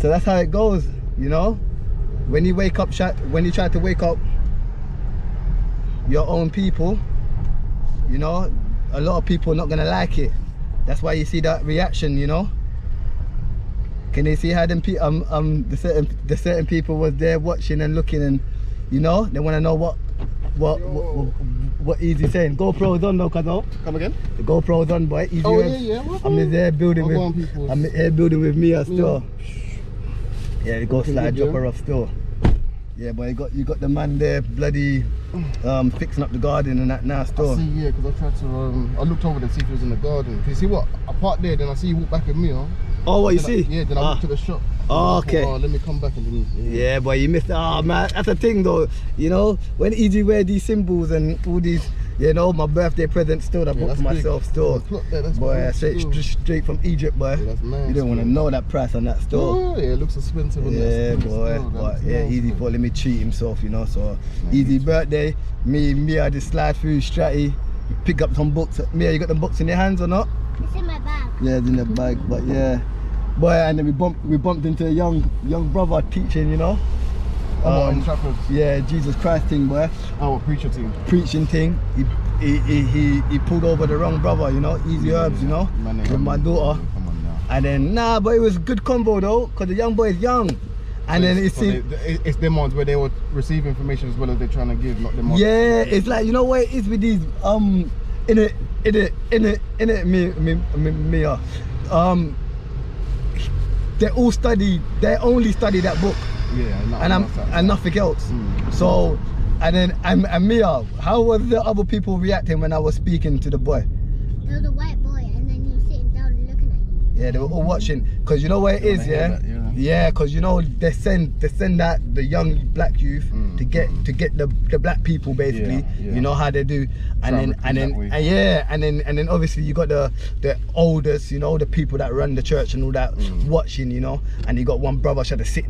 So that's how it goes, you know. When you wake up, when you try to wake up your own people, you know, a lot of people are not gonna like it. That's why you see that reaction, you know. Can you see how them the certain people was there watching and looking, and you know they want to know what Eazi saying. GoPro's on though, cuz. Come again? The GoPro's on, boy. Eazi. Oh yeah. I'm there building with Miyah still. Yeah, you go slide dropper off still. Yeah, but you got the man there bloody fixing up the garden and that now still. I see, yeah, because I tried to I looked over to see if he was in the garden. Can you see what? I parked there, then I see you walk back with me, huh? Oh, what you see? Then I went to the shop. Oh, okay. Thought, let me come back and then yeah, boy, you missed. Oh man, that's the thing though. You know, when Eazi wear these symbols and all these, you know, my birthday present still, I bought for myself still. Boy, straight from Egypt, boy. Yeah, that's nice. You don't want to know that price on that store. Oh yeah, it looks expensive. Yeah, boy. But yeah, Eazi thought let me treat himself, you know. So Eazi birthday, Miyah just slide through Stratty, pick up some books. Miyah, you got the books in your hands or not? It's in my bag. Yeah, it's in the bag. But yeah, boy, and then we bumped into a young brother teaching, you know. Yeah, Jesus Christ thing, boy. Oh, preacher thing. Preaching thing. He pulled over the wrong brother, you know. Easy herbs, you know. With my daughter. Come on now. And then but it was a good combo though, cause the young boy is young. And then it's them ones where they would receive information as well as they're trying to give, not them ones. Yeah, it's like, you know what it is with these in it Miyah. They only study that book. Yeah, and nothing else. So, and then and Miyah, how was the other people reacting when I was speaking to the boy? There was a white boy, and then he was sitting down and looking at you. Yeah, they were all watching, cause you know what it is, yeah. Yeah, cause you know they send that the young black youth to get the black people basically. You know how they do, and then obviously you got the oldest, you know, the people that run the church and all that watching, you know, and you got one brother trying to sit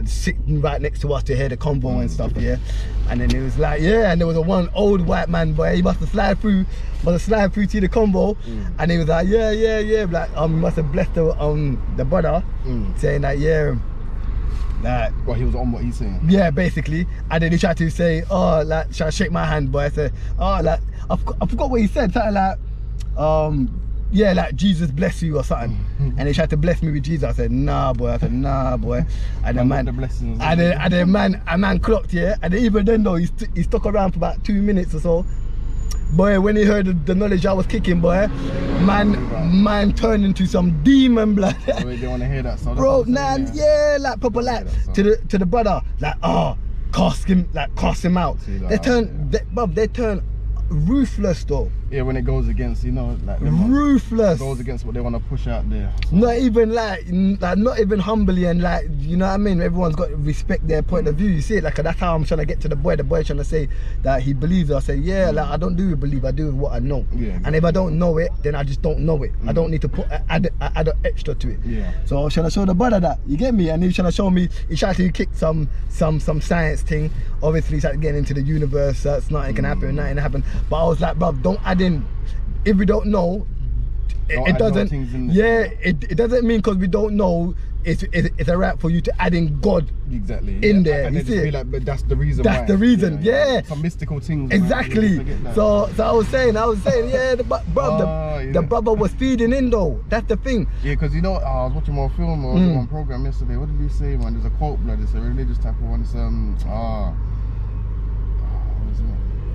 sitting right next to us to hear the convo and stuff, yeah. And then it was like, yeah, and there was one old white man, boy, he must have slid through to the convo, and he was like, yeah, like must have blessed the brother, saying that, yeah, that well, he was on what he's saying. Yeah, basically. And then he tried to say, oh, like, should I shake my hand, boy? I said, oh, like, I forgot what he said, something like, yeah, like Jesus bless you or something. And he tried to bless me with Jesus. I said, nah, boy. And the man, a man clocked, yeah. And even then though, he stuck around for about 2 minutes or so. Boy, when he heard the knowledge I was kicking, boy, man turned into some demon blood. So they want to hear that, so bro, yeah, like proper like to the brother, like cast him out. They turn ruthless though. Yeah, when it goes against, you know, like ruthless. Goes against what they want to push out there. So. Not even like not even humbly and like, you know what I mean? Everyone's got to respect their point of view. You see it, like that's how I'm trying to get to the boy. The boy trying to say that he believes. I say, yeah, like I don't do with believe, I do with what I know. Yeah, exactly. And if I don't know it, then I just don't know it. I don't need to put add an extra to it. Yeah. So I was trying to show the brother that, you get me? And he was trying to show me, he tried to kick some science thing. Obviously he's getting into the universe, that's nothing can happen, nothing happen. But I was like, bro, don't add in. If we don't know, it doesn't. Yeah, it doesn't mean because we don't know. It's a right for you to add in God in there. And you see it? Like, but that's the reason. That's the reason. Yeah. Some mystical things. Exactly. So I was saying, yeah, the brother was feeding in though. That's the thing. Yeah, because you know, I was watching more film or one program yesterday. What did he say, man? There's a quote, blood. It's a religious type of one. It's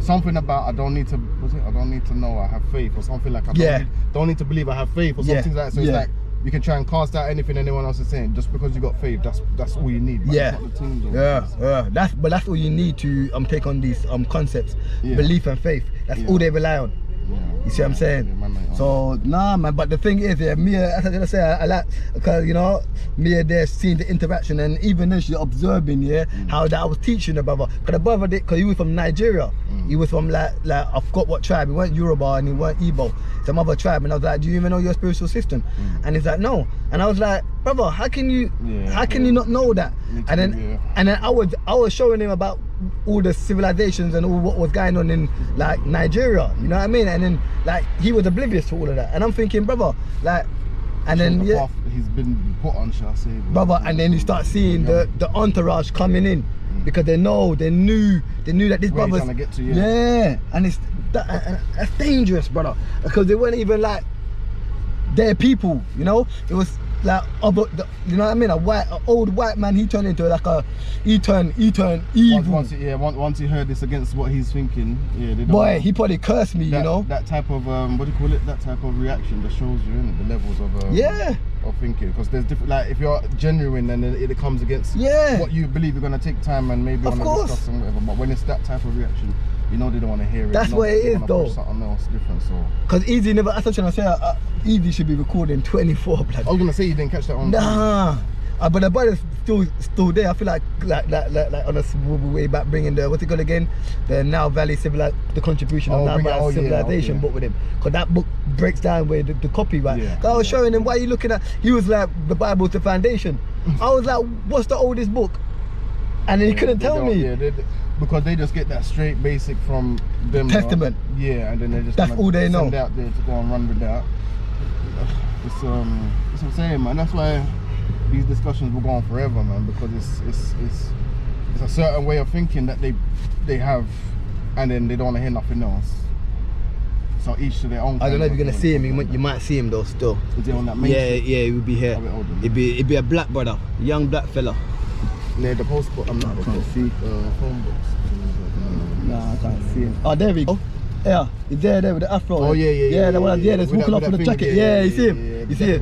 something about I don't need to know, I have faith, or something like I don't need to believe, I have faith, or something like that. So it's like you can try and cast out anything anyone else is saying. Just because you got faith, that's all you need. Yeah, that's all you need to take on these concepts. Belief and faith. That's all they rely on. You see what I'm saying? So nah, man. But the thing is, Miyah, as I was gonna say, I like, because you know, Miyah there seeing the interaction, and even then she's observing, how that I was teaching the brother. Because the brother did, because he was from Nigeria. He was from like I forgot what tribe. He weren't Yoruba and he weren't Igbo. Some other tribe. And I was like, do you even know your spiritual system? And he's like, no. And I was like, brother, how can you not know that? And then I was showing him about all the civilizations and all what was going on in like Nigeria, you know what I mean? And then like he was oblivious to all of that, and I'm thinking, brother, like and then the path he's been put on, shall I say, brother, and then you start seeing the entourage coming in because they knew that this brother's trying to get to, and that's dangerous, brother, because they weren't even like their people, you know. It was like you know what I mean, an old white man. He turned into like he turned evil. Once he heard this against what he's thinking, they don't boy, he probably cursed me, you know. That type of what do you call it? That type of reaction that shows you, innit, the levels of thinking. Because there's different. Like if you're genuine and it comes against what you believe, you're gonna take time and maybe want to discuss and whatever. But when it's that type of reaction, you know they don't want to hear it. That's what it is, though. Something else different, so. Because Eazi never. That's what I'm trying to say. Eazi should be recording 24. Blood. I was gonna say you didn't catch that on. Nah. But the brother's still there. I feel like on a way back, bringing the what's it called again, the Now Valley the contribution of Now Valley Civilization book with him. Because that book breaks down where the copyright. I was showing him, why are you looking at? He was like, the Bible's the foundation. I was like, what's the oldest book? And then he couldn't tell me. Because they just get that straight basic from them. Testament. Right? Yeah, and then they just that's all they know. Send out there to go and run with that. It's what I'm saying, man. That's why these discussions will go on forever, man. Because it's a certain way of thinking that they have, and then they don't want to hear nothing else. So each to their own. I don't know if you're gonna see him. You might see him though. Still. Is he on that main? Yeah, he would be here. It'd be a black brother, a young black fella. Near the post, but I'm not. I can't see phone box. Nah, I can't see him. Oh, there we go. Yeah, he's there with the afro. Oh yeah. The one, that's walking off with the jacket. Yeah, you see him. You see it?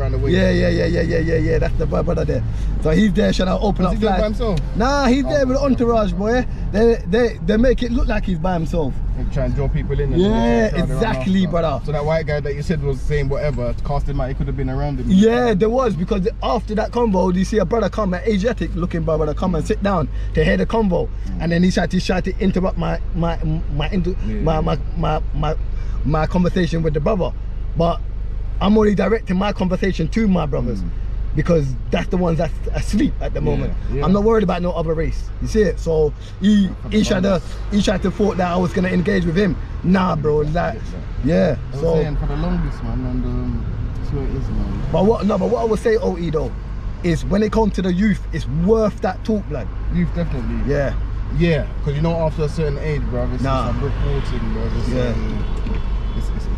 Yeah. That's the brother there. So he's there trying to open up flights. Is he by himself? Nah, he's there with the entourage, boy. They make it look like he's by himself. And try and draw people in. Yeah, exactly, brother. So that white guy that you said was saying whatever, cast him out, he could have been around him. Yeah, there was, because after that convo, you see a brother come, an Asiatic looking brother come and sit down to hear the convo, and then he tried to interrupt my conversation with the brother, but I'm only directing my conversation to my brothers. Because that's the ones that's asleep at the moment. I'm not worried about no other race. You see it? So he tried to thought that I was gonna engage with him. Nah, bro. Like, yeah. I was so saying for the longest, man, and that's what it is, man. But what I would say, OE though, is when it comes to the youth, it's worth that talk, blood. Youth definitely. Yeah. Yeah, because you know after a certain age, bro, it's like reporting, bro. It's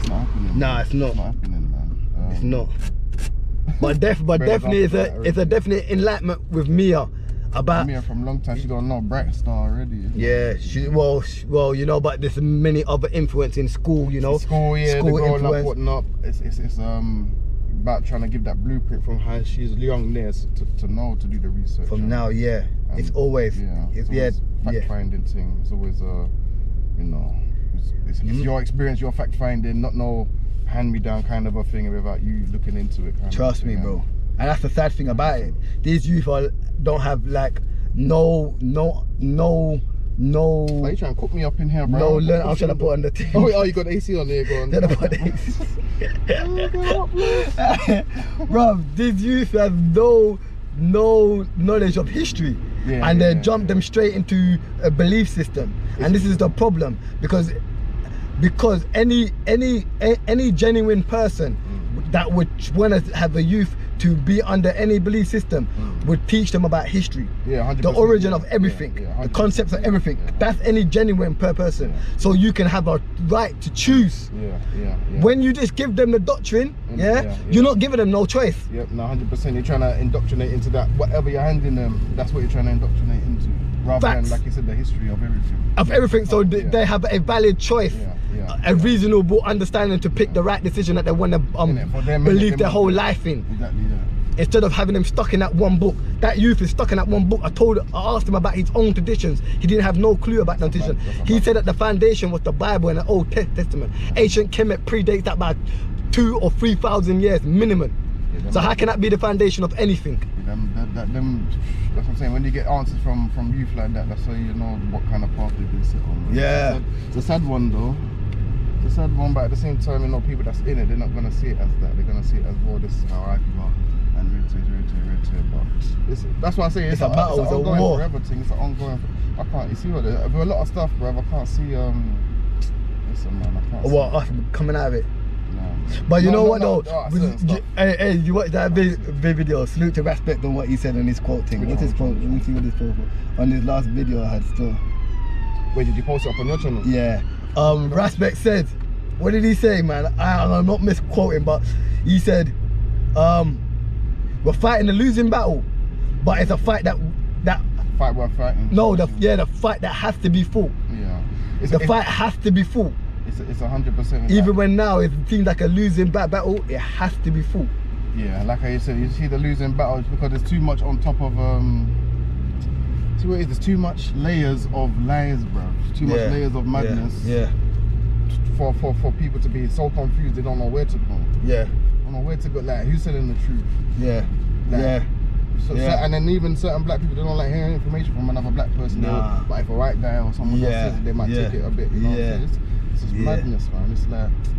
not happening. Nah, it's not. It's not happening, man. It's not. But definitely it's a definite enlightenment with Miyah about Miyah from long time. She got no bright star already. Yeah, well, you know, but there's many other influence in school, you know. School growing up, whatnot. It's about trying to give that blueprint from how she's young there to know to do the research. From now, it's always fact finding thing. It's always you know, it's your experience, your fact finding, not no hand-me-down kind of a thing without you looking into it. Trust me, bro. And that's the sad thing about it. These youth don't have like no. Why you trying to cook me up in here, bro? No, I'm trying to put on the thing. Oh, you got the AC on there, go on. Bro, these youth have no knowledge of history, and they jump them straight into a belief system, and this is the problem, because any genuine person that would want to have the youth to be under any belief system would teach them about history, the origin of everything, the concepts of everything. That's any genuine person. So you can have a right to choose. When you just give them the doctrine, you're not giving them no choice. Yep, no, 100%. You're trying to indoctrinate into that. Whatever you're handing them, that's what you're trying to indoctrinate into. Rather than, like you said, the history of everything. So they have a valid choice, a reasonable understanding to pick the right decision that they want to believe their whole life in. Exactly, Instead of having them stuck in that one book. That youth is stuck in that one book. I asked him about his own traditions. He didn't have no clue about the tradition. He said that the foundation was the Bible and the Old Testament. Ancient Kemet predates that by 2,000 or 3,000 years minimum. So how can that be the foundation of anything? That's what I'm saying. When you get answers from youth like that, that's how you know what kind of path they've been set on. Yeah. It's a sad one though. It's a sad one, but at the same time, you know, people that's in it, they're not gonna see it as that. They're gonna see it as, well, this is how I feel, and red tape. But that's why I say it's a battle. It's an ongoing war. Forever thing. It's an ongoing. I can't. You see what? There's a lot of stuff, bro. I can't see. Listen, man. I can't. What us coming out of it? But you know what though? Stop. Hey, you watch that video? Salute to Respect on what he said on his quote thing. What's his quote? Let me see what his quote was. On his last video I had still. Wait, did you post it up on your channel? Yeah. Respect said, what did he say, man? I'm not misquoting, but he said, we're fighting a losing battle, but it's a fight that fight worth fighting. No, the fight that has to be fought. Yeah. The fight has to be fought. It's 100%. Even when now it seems like a losing battle, it has to be fought. Yeah, like I said, you see the losing battles because there's too much on top of see what it is, there's too much layers of lies, bro. There's too much layers of madness. Yeah. For people to be so confused, they don't know where to go. Yeah. They don't know where to go. Like, who's telling the truth? Yeah. Like, and then even certain black people, they don't like hearing information from another black person. Nah. But if a white guy or someone else says it, they might take it a bit. You know what I'm saying? It's just madness, man. It's like, man.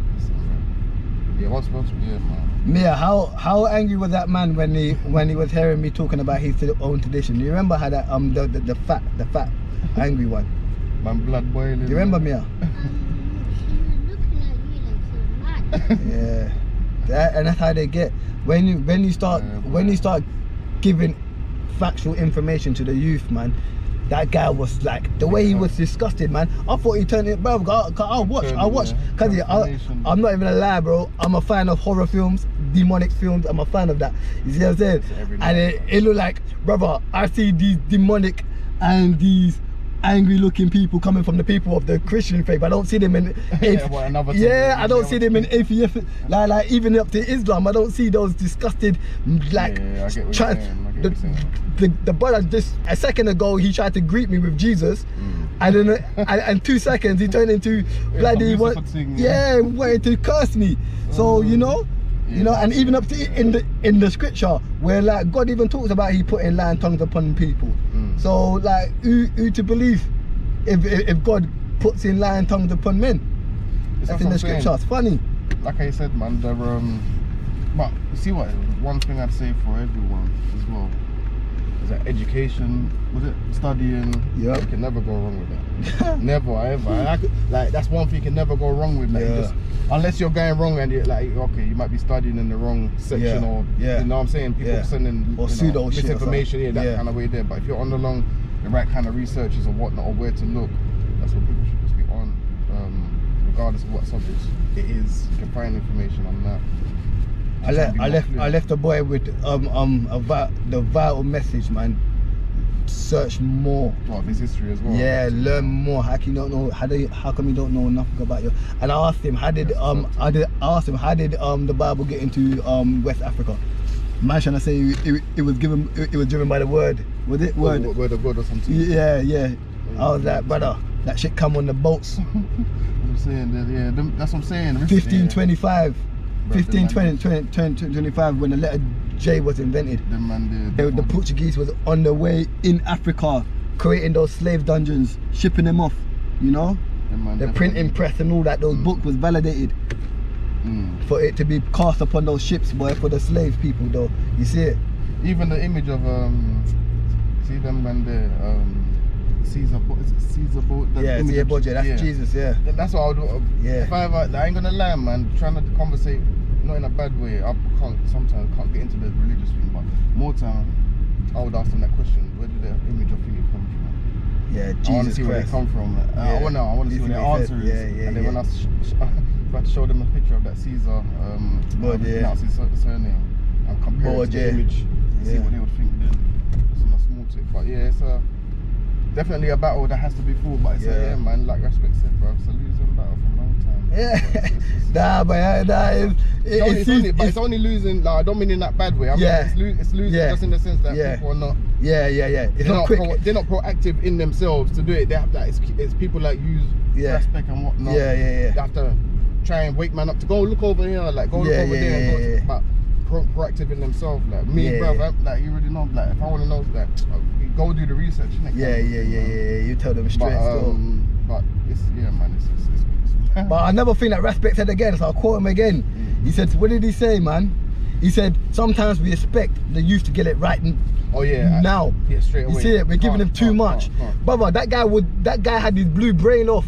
Miyah, how angry was that man when he was hearing me talking about his own tradition? You remember how that the fat angry one? Man, blood boiling. You remember, Miyah? She was looking at you like so mad. Yeah. And that's how they get. When you start giving factual information to the youth, man. That guy was like, the way he was disgusted, man. I thought he turned it, bro. I'll watch. Cause I'm not even gonna lie, bro. I'm a fan of horror films, demonic films. I'm a fan of that. You see what I'm saying? And it looked like, brother, I see these demonic and these angry looking people coming from the people of the Christian faith. I don't see them in I don't see them in atheist, like even up to Islam. I don't see those disgusted, like the brother just a second ago he tried to greet me with Jesus, and then and 2 seconds he turned into bloody wanted to curse me. So you know, and even up to in the scripture where like God even talks about he putting lying tongues upon people. So like who to believe if God puts in lying tongues upon men? That's in the scripture. It's funny. Like I said, man, but you see what? One thing I'd say for everyone as well is that education, studying. Yeah. You can never go wrong with that. Never, ever. Like that's one thing you can never go wrong with. Like, unless you're going wrong and you're like, okay, you might be studying in the wrong section or you know what I'm saying? People sending or pseudo misinformation, that kind of way there. But if you're on the right kind of researches or whatnot or where to look, that's what people should just be on. Regardless of what subjects it is, you can find information on that. I left the boy with the vital message, man. Search more. Well, this history as well. Yeah, learn more. How come you don't know nothing about you? And I asked him how did the Bible get into West Africa? Man, trying to say it was driven by the word. Was it word? Word of God or something. Yeah. I was like, brother, that shit come on the boats. I'm saying that, that's what I'm saying. 1525. 1525 when the letter J was invented. The Portuguese was on the way in Africa creating those slave dungeons, shipping them off, you know? The printing press and all that, those books was validated for it to be cast upon those ships, boy, for the slave people though. You see it? Even the image of see them when Caesar boat, Caesar boat, that's Jesus, That's what I would do. If I ain't gonna lie, man, trying to conversate, not in a bad way, sometimes can't get into the religious thing, but more time I would ask them that question, where did the image of Philip come from? Yeah, Jesus I want to see where they come from. I want to see what their answer is. And then when I tried to show them a picture of that Caesar, pronounce his surname, and compare it to the image, see what they would think then. It's on a small tip, but it's definitely a battle that has to be fought, but it's man, like Respect said, bro, it's a losing battle for a long time. It's only losing, like, I don't mean in that bad way. I mean, it's losing just in the sense that people are not. It's not quick. They're not proactive in themselves to do it. They have that. It's people like use Respect and whatnot. They have to try and wake man up to go look over here, like go look over there. But proactive in themselves, like me, bro. Like you already know, like if I want to know that, go do the research. You tell them straight. But it's man, it's But I never think that Respect said again, so I'll quote him again. He said, what did he say, man? He said, sometimes we expect the youth to get it right now. Yeah, straight away. You see it, we're giving him too much. Brother, that guy had his blue brain off.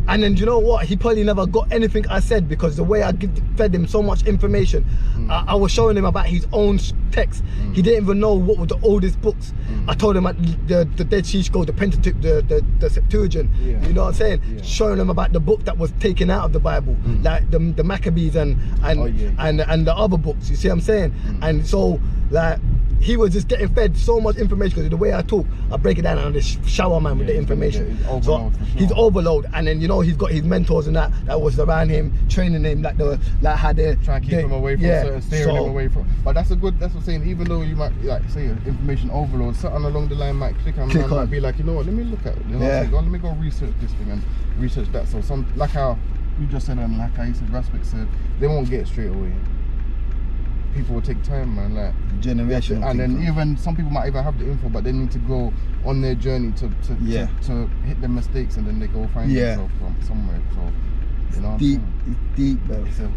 And then you know what? He probably never got anything I said because the way I fed him so much information, I was showing him about his own text. He didn't even know what were the oldest books. I told him the Dead Sea Scrolls, the Pentateuch, the Septuagint. You know what I'm saying? Showing him about the book that was taken out of the Bible, like the Maccabees and the other books. You see what I'm saying? And so like, he was just getting fed so much information because the way I talk, I break it down and I just shower man with the information. He's overload, and then you know he's got his mentors and that was around him, training him how they try and keep him away from certain, steering him away from. But that's what I'm saying. Even though you might like say information overload, something along the line might click on. Might be like, you know what? Let me look at it. You know, let me go research this thing and research that. So some like how you just said and like how you said, Raspik said, they won't get it straight away. People will take time, man. Like generation, and then even some people might even have the info, but they need to go on their journey to hit their mistakes, and then they go find themselves from somewhere. So you know, it's deep, bro. It's a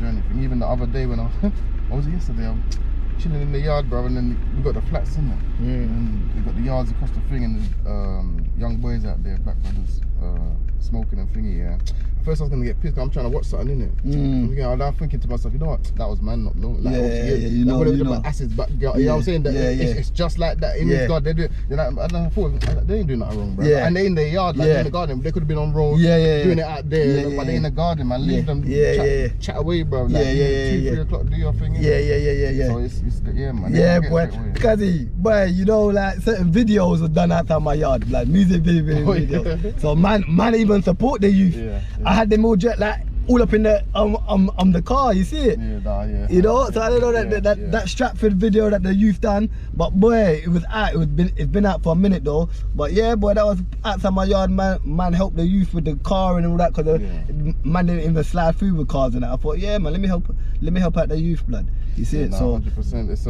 journey thing. Even the other day when what was it yesterday? I'm chilling in the yard, bro, and then we got the flats in there, and we got the yards across the thing, and there's young boys out there, black brothers, smoking and thingy. Yeah. First I was gonna get pissed. I'm trying to watch something in it. I'm thinking to myself, you know what? That was man not knowing. Like, you know. Acids, but you know what I'm saying? That it's just like that in this God. They do. I thought they ain't doing nothing wrong, bro. And they in their yard, like in the garden. They could have been on road, doing it out there, but they in the garden, man. Leave them chat away, bro. Like, 2, 3 o'clock, do your thing. So it's man. Yeah, boy. Because boy, you know, like certain videos were done outside my yard, like music videos. So man even support the youth. I had them all all up in the car, you see it? You know, so I don't know that Stratford video that the youth done, but boy, it's been out for a minute though. But yeah, boy, that was outside my yard, man helped the youth with the car and all that, because man didn't even slide through with cars and that. I thought, yeah, man, let me help out the youth, blood. You see it? So 100%. It's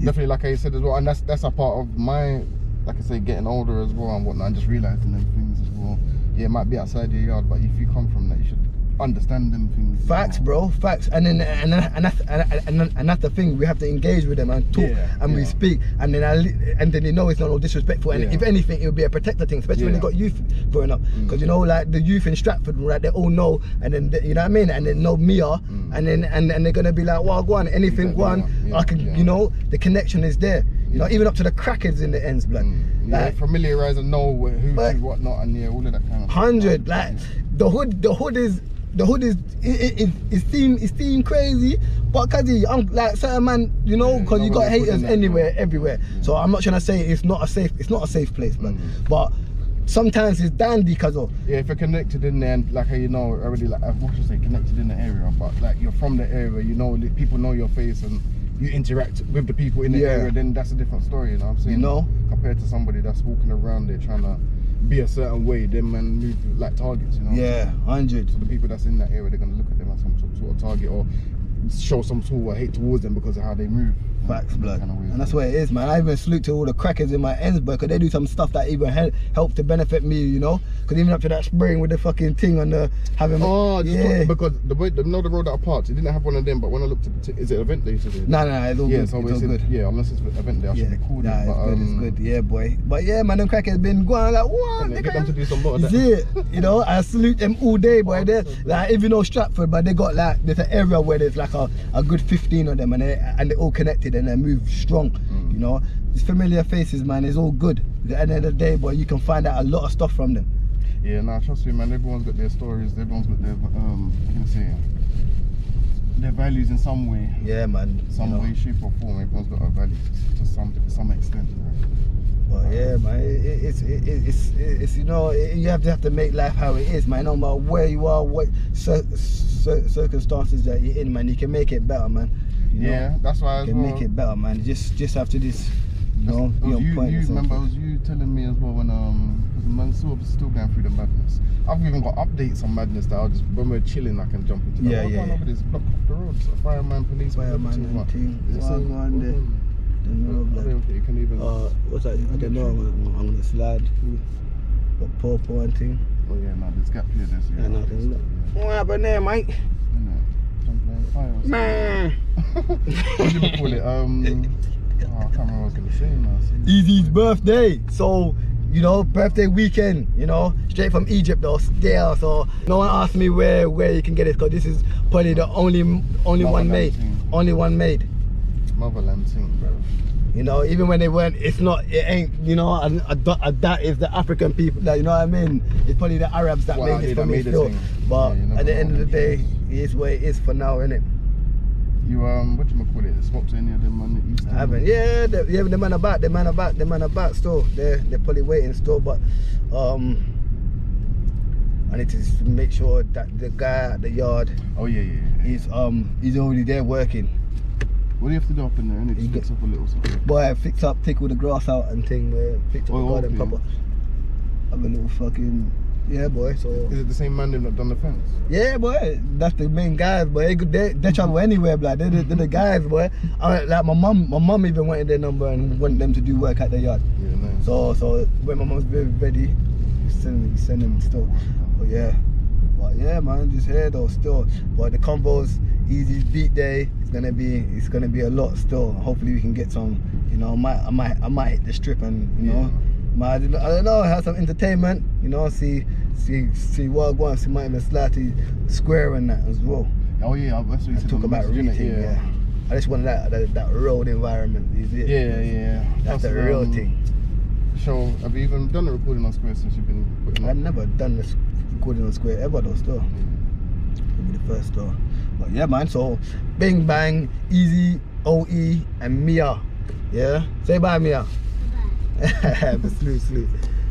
definitely like I said as well, and that's a part of my, like I say, getting older as well and whatnot, and just realizing them things as well. Yeah, it might be outside your yard, but if you come from that, you should understand them things. Facts, bro, facts. And that's the thing. We have to engage with them and talk, and we speak, and then they know it's not all disrespectful. And if anything, it will be a protector thing, especially when they got youth growing up. Because you know, like the youth in Stratford, right? They all know, and then you know what I mean. And they know Miyah, and then they're gonna be like, well, go on, anything, go on. I can, you know, the connection is there. You know, even up to the crackers in the ends, blood. Like, familiarize and know who to whatnot, and all of that kind of 100 stuff. Like the hood is it seem crazy, but cause I'm like certain man, you know, because you got haters anywhere, everywhere. So I'm not trying to say it's not a safe place, man. But sometimes it's dandy, cause of if you're connected in there, and like how you know already, like what should I say, connected in the area, but like you're from the area, you know, people know your face and you interact with the people in the area, then that's a different story, you know what I'm saying? You know, compared to somebody that's walking around there trying to be a certain way, them man move like targets, you know? 100. So the people that's in that area, they're gonna look at them as some sort of target, or show some sort of hate towards them because of how they move. Facts, blood. And that's where it is, man. I even salute to all the crackers in my ends, bro, because they do some stuff that even help to benefit me, you know? Because even up to that spraying with the fucking thing on the having. Oh, because the way, the road that I parked, it didn't have one of them, but when I looked at the is it event day today? No, it's all good. So it's all good. Yeah, unless it's event day, I should be cool. It's good, yeah, boy. But yeah, man, them crackers been going like, what? Get them to do some more of that. See it? You know, I salute them all day, boy. They're like, even though Stratford, but they got like, there's an area where there's like a good 15 of them, and they're all connected and they move strong. You know, these familiar faces, man, is all good. At the end of the day, boy, you can find out a lot of stuff from them. Yeah, nah, trust me, man. Everyone's got their stories. Everyone's got their their values in some way. Yeah, man. Some way, shape or form. Everyone's got a value to some extent. But yeah, man, it's you know, you have to make life how it is, man. No matter where you are, what circumstances that you're in, man, you can make it better, man. You know, that's why you can make it better, man. Just after this, you know, you remember, it was you telling me as well when Mansour was still going through the madness. I've even got updates on madness that I'll just, when we're chilling, I can jump into. Going over this block off the road, so fireman, police, fireman, and team. Is it saying on there? I don't think you can even. What's that? I don't know. I'm gonna slide through. Got purple and thing. Oh yeah, no, there's gap here. What happened there, mate? Man. What did you call it? I can't remember what I was gonna say now. Eazi's birthday. So you know, birthday weekend, you know, straight from Egypt though, still. So no one asked me where you can get it, because this is probably the only one made. Only one made. Motherland thing, bro. You know, even when they weren't, it ain't, you know, that is the African people, like, you know what I mean? It's probably the Arabs that made it for me still. But at the end of the day, it is what it is for now, innit? You whatchamacallit, spoke to any of them on the East? I haven't. Yeah, the man about still. They're probably waiting still, but I need to make sure that the guy at the yard. Oh yeah. He's already there working. What do you have to do up in there? Just fix up a little something. Boy, fix up, take all the grass out and thing. Fix up the garden proper. Have a little fucking. Yeah, boy. So is it the same man that done the fence? Yeah, boy. That's the main guys, boy. They travel anywhere, blood. They're the guys, boy. Like my mum even wanted their number and wanted them to do work at the yard. Yeah, nice. So when my mum's ready, send them still. But yeah, man, just here though still. But the combos, Eazi's beat day. It's gonna be a lot still. Hopefully we can get some. You know, I might hit the strip and you know. I don't know, have some entertainment, you know, see what I want, see my even slightly square and that as well. Oh yeah, that's what you said. Talk about reading, yeah. I just want that road environment. Yeah. That's the real thing. So, have you even done the recording on Square since you've been putting on? I've never done this recording on Square ever though, still. It'll be the first though. But yeah, man, so Bing Bang, Eazi, OE, and Miyah. Yeah? Say bye, Miyah. Bye. Salute.